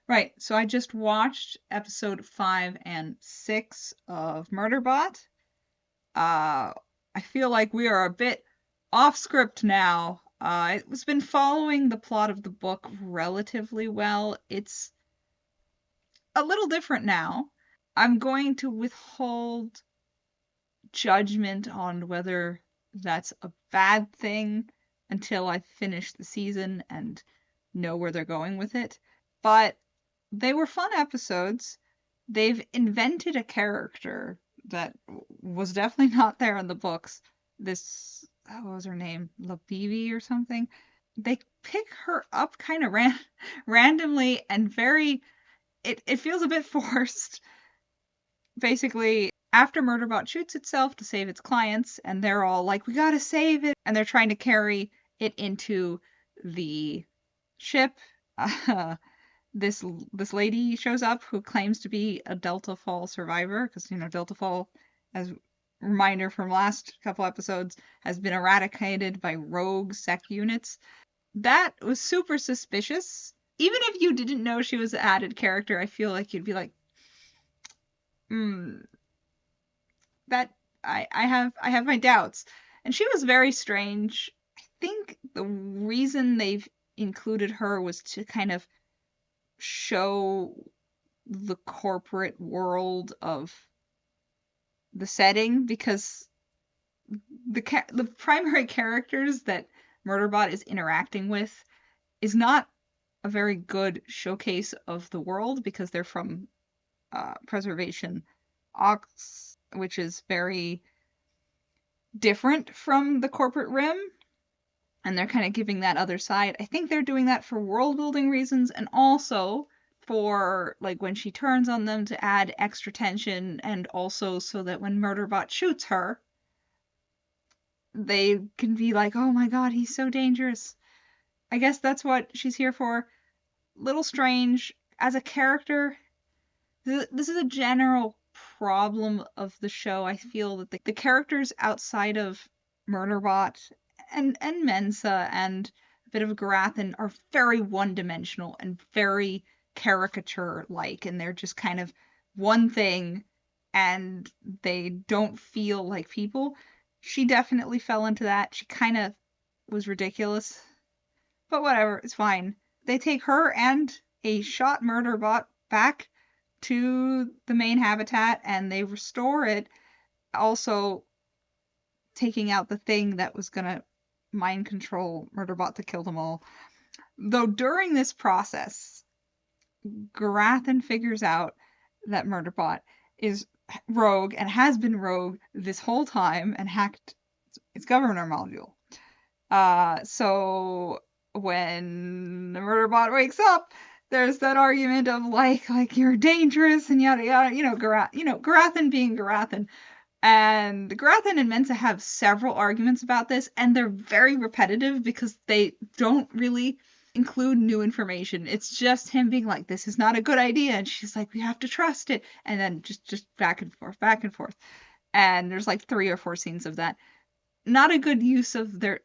Right. So I just watched episode 5 and 6 of Murderbot. I feel like we are a bit off script now. It's been following the plot of the book relatively well. It's a little different now. I'm going to withhold judgment on whether that's a bad thing until I finish the season and know where they're going with it. But they were fun episodes. They've invented a character that was definitely not there in the books. This, what was her name? Labibi or something? They pick her up kind of randomly and very, it feels a bit forced. Basically, after Murderbot shoots itself to save its clients, and they're all like, we gotta save it, and they're trying to carry it into the ship. Uh, this lady shows up who claims to be a Delta Fall survivor because Delta Fall, as reminder from last couple episodes, has been eradicated by rogue sec units. That was super suspicious. Even if you didn't know she was an added character, I feel like you'd be like, hmm, that I have my doubts. And she was very strange. I think the reason they've included her was to kind of show the corporate world of the setting, because the primary characters that Murderbot is interacting with is not a very good showcase of the world, because they're from Preservation Ox, which is very different from the corporate rim, and they're kind of giving that other side. I think they're doing that for world building reasons, and also for like when she turns on them to add extra tension, and also so that when Murderbot shoots her, they can be like, oh my god, he's so dangerous. I guess that's what she's here for. Little strange as a character. This is a general problem of the show. I feel that the characters outside of Murderbot and Mensa and a bit of Garathan are very one-dimensional and very caricature-like, and they're just kind of one thing, and they don't feel like people. She definitely fell into that. She kind of was ridiculous, but whatever, it's fine. They take her and a shot Murderbot back to the main habitat, and they restore it, also taking out the thing that was gonna mind control Murderbot to kill them all. Though during this process, Garathan figures out that Murderbot is rogue and has been rogue this whole time and hacked its governor module. So when the Murderbot wakes up, there's that argument of like you're dangerous and yada yada. Garathan being Garathan. And Garathan and Mensa have several arguments about this, and they're very repetitive because they don't really include new information. It's just him being like, this is not a good idea, and she's like, we have to trust it, and then just back and forth, back and forth. And there's like 3 or 4 scenes of that. Not a good use of the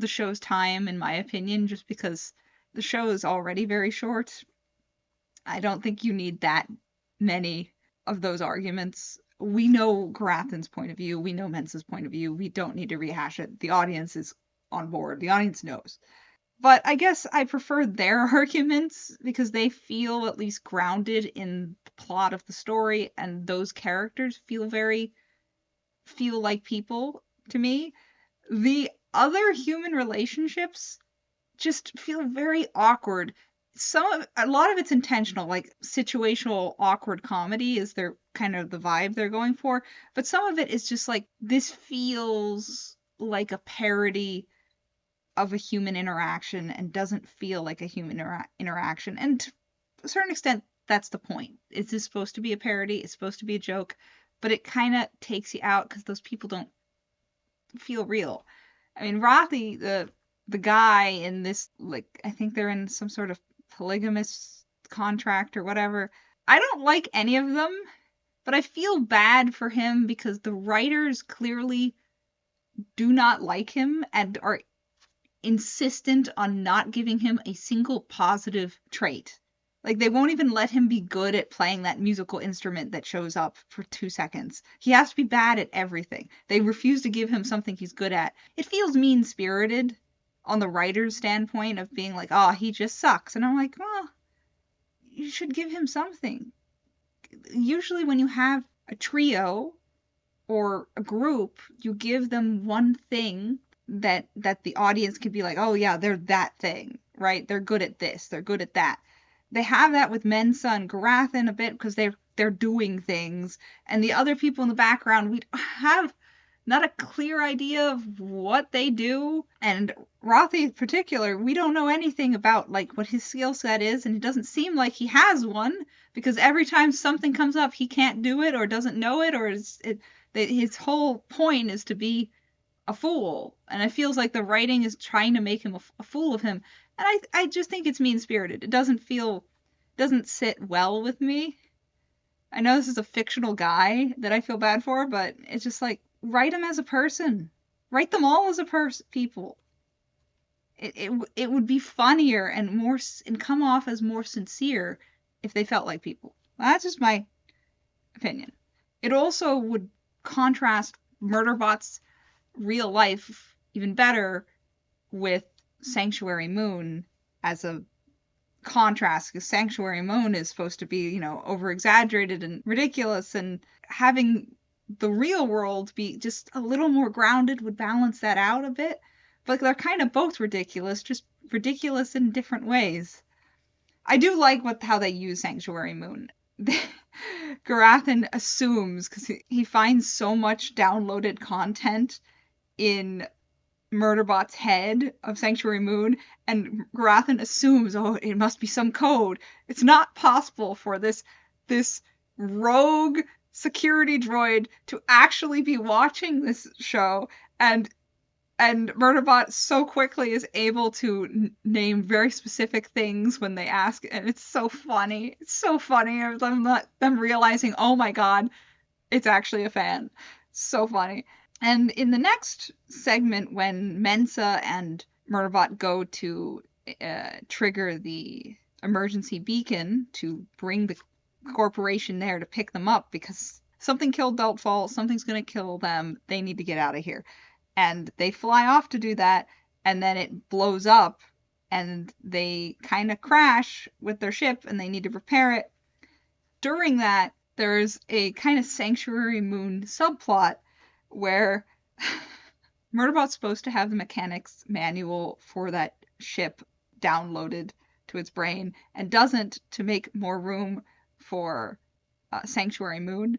show's time, in my opinion, just because the show is already very short. I don't think you need that many of those arguments. We know Garathan's point of view. We know Mensa's point of view. We don't need to rehash it. The audience is on board. The audience knows. But I guess I prefer their arguments because they feel at least grounded in the plot of the story, and those characters feel like people to me. The other human relationships just feel very awkward. A lot of it's intentional, like situational awkward comedy is their kind of the vibe they're going for, but some of it is just like, this feels like a parody of a human interaction and doesn't feel like a human interaction. And to a certain extent, that's the point. Is this supposed to be a parody? It's supposed to be a joke, but it kind of takes you out because those people don't feel real. I mean, Rothy, the guy in this, like, I think they're in some sort of polygamous contract or whatever. I don't like any of them, but I feel bad for him because the writers clearly do not like him and are insistent on not giving him a single positive trait. Like, they won't even let him be good at playing that musical instrument that shows up for 2 seconds. He has to be bad at everything. They refuse to give him something he's good at. It feels mean-spirited on the writer's standpoint of being like, oh, he just sucks. And I'm like, well, you should give him something. Usually when you have a trio or a group, you give them one thing that the audience can be like, oh yeah, they're that thing, right? They're good at this, they're good at that. They have that with Mensa and Garathan a bit because they're doing things, and the other people in the background, we have not a clear idea of what they do. And Rothi in particular, we don't know anything about like what his skill set is, and it doesn't seem like he has one because every time something comes up, he can't do it or doesn't know it, or his whole point is to be a fool. And it feels like the writing is trying to make him a fool of him. And I just think it's mean-spirited. It doesn't sit well with me. I know this is a fictional guy that I feel bad for, but it's just like, write him as a person. Write them all as people. It would be funnier and more and come off as more sincere if they felt like people. That's just my opinion. It also would contrast Murderbot's real life even better with Sanctuary Moon as a contrast, because Sanctuary Moon is supposed to be, over exaggerated and ridiculous, and having the real world be just a little more grounded would balance that out a bit. But they're kind of both ridiculous, just ridiculous in different ways. I do like how they use Sanctuary Moon. Garathan assumes, because he finds so much downloaded content in Murderbot's head of Sanctuary Moon, and Garathan assumes, oh, it must be some code. It's not possible for this rogue security droid to actually be watching this show, and Murderbot so quickly is able to name very specific things when they ask, and it's so funny. It's so funny of them realizing, oh my god, it's actually a fan. So funny. And in the next segment, when Mensa and Murderbot go to trigger the emergency beacon to bring the corporation there to pick them up because something killed Deltfall, something's going to kill them, they need to get out of here. And they fly off to do that, and then it blows up, and they kind of crash with their ship, and they need to repair it. During that, there's a kind of Sanctuary Moon subplot where Murderbot's supposed to have the mechanics manual for that ship downloaded to its brain, and doesn't, to make more room for Sanctuary Moon,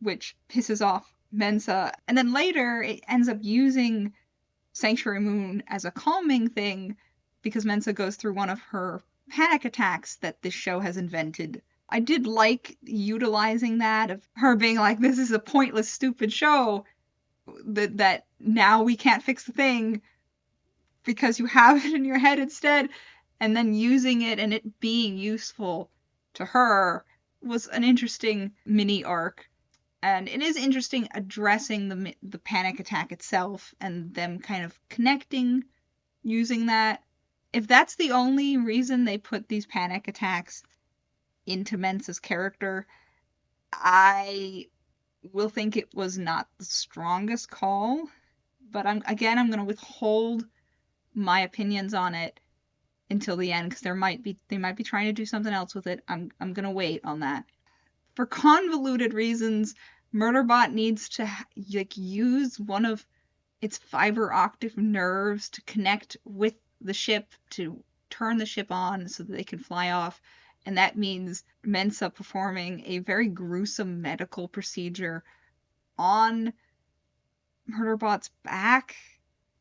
which pisses off Mensa. And then later it ends up using Sanctuary Moon as a calming thing because Mensa goes through one of her panic attacks that this show has invented. I did like utilizing that, of her being like, this is a pointless, stupid show that now we can't fix the thing because you have it in your head instead, and then using it and it being useful to her was an interesting mini arc. And it is interesting addressing the panic attack itself and them kind of connecting using that. If that's the only reason they put these panic attacks into Mensa's character, I will think it was not the strongest call. But I'm going to withhold my opinions on it until the end, because they might be trying to do something else with it. I'm going to wait on that. For convoluted reasons, Murderbot needs to use one of its fiber optic nerves to connect with the ship to turn the ship on so that they can fly off. And that means Mensa performing a very gruesome medical procedure on Murderbot's back.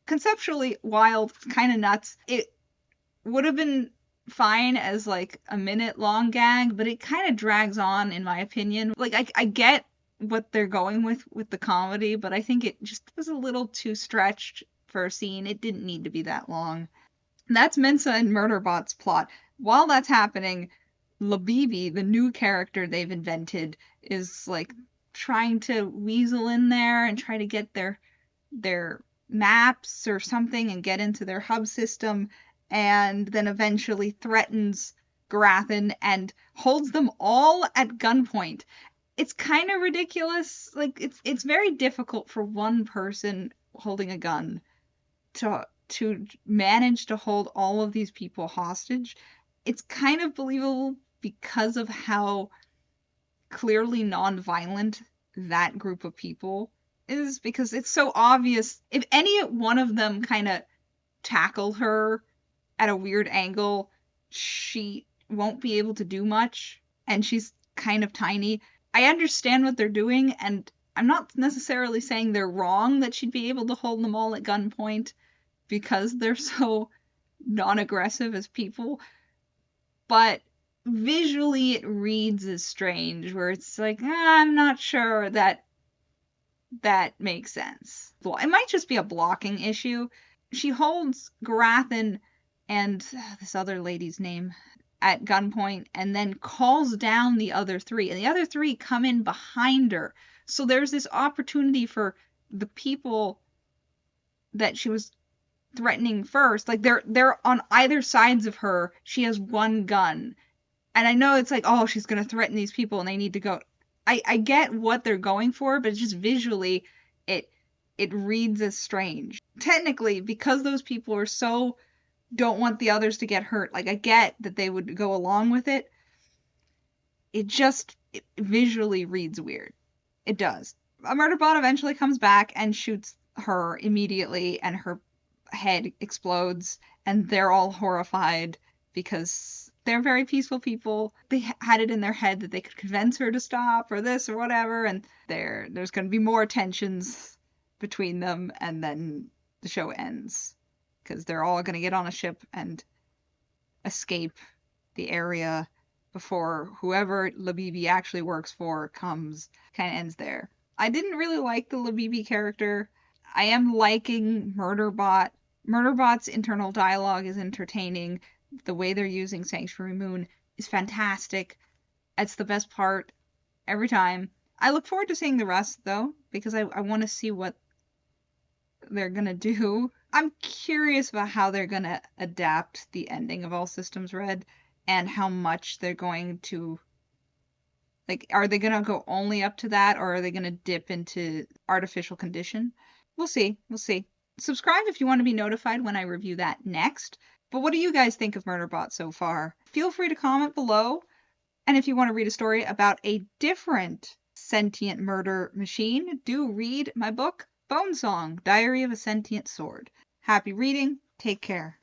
Conceptually wild, kind of nuts. It would have been fine as like a minute long gag, but it kind of drags on, in my opinion. Like, I get what they're going with the comedy, but I think it just was a little too stretched for a scene. It didn't need to be that long. That's Mensa and Murderbot's plot. While that's happening, Labibi, the new character they've invented, is like trying to weasel in there and try to get their maps or something and get into their hub system, and then eventually threatens Garathan and holds them all at gunpoint. It's kind of ridiculous. Like it's very difficult for one person holding a gun to manage to hold all of these people hostage. It's kind of believable because of how clearly non-violent that group of people is, because it's so obvious. If any one of them kind of tackle her at a weird angle, she won't be able to do much, and she's kind of tiny. I understand what they're doing, and I'm not necessarily saying they're wrong that she'd be able to hold them all at gunpoint because they're so non-aggressive as people, but visually it reads as strange, where it's like, I'm not sure that makes sense. Well, it might just be a blocking issue. She holds Garathan and this other lady's name at gunpoint and then calls down the other three, and the other three come in behind her. So there's this opportunity for the people that she was threatening first, like they're on either sides of her. She has one gun, and I know it's like, oh, she's gonna threaten these people and they need to go. I get what they're going for, but just visually it reads as strange. Technically, because those people are so don't want the others to get hurt, like I get that they would go along with it. It visually reads weird. It does. A Murderbot eventually comes back and shoots her immediately, and her head explodes, and they're all horrified because they're very peaceful people. They had it in their head that they could convince her to stop or this or whatever, and there's going to be more tensions between them, and then the show ends because they're all going to get on a ship and escape the area before whoever Labibi actually works for comes. Kind of ends there. I didn't really like the Labibi character. I am liking Murderbot. Murderbot's internal dialogue is entertaining. The way they're using Sanctuary Moon is fantastic. It's the best part every time. I look forward to seeing the rest, though, because I want to see what they're going to do. I'm curious about how they're going to adapt the ending of All Systems Red and how much they're going to... Like, are they going to go only up to that, or are they going to dip into artificial condition? We'll see. We'll see. Subscribe if you want to be notified when I review that next. But what do you guys think of Murderbot so far? Feel free to comment below. And if you want to read a story about a different sentient murder machine, do read my book, Bone Song, Diary of a Sentient Sword. Happy reading. Take care.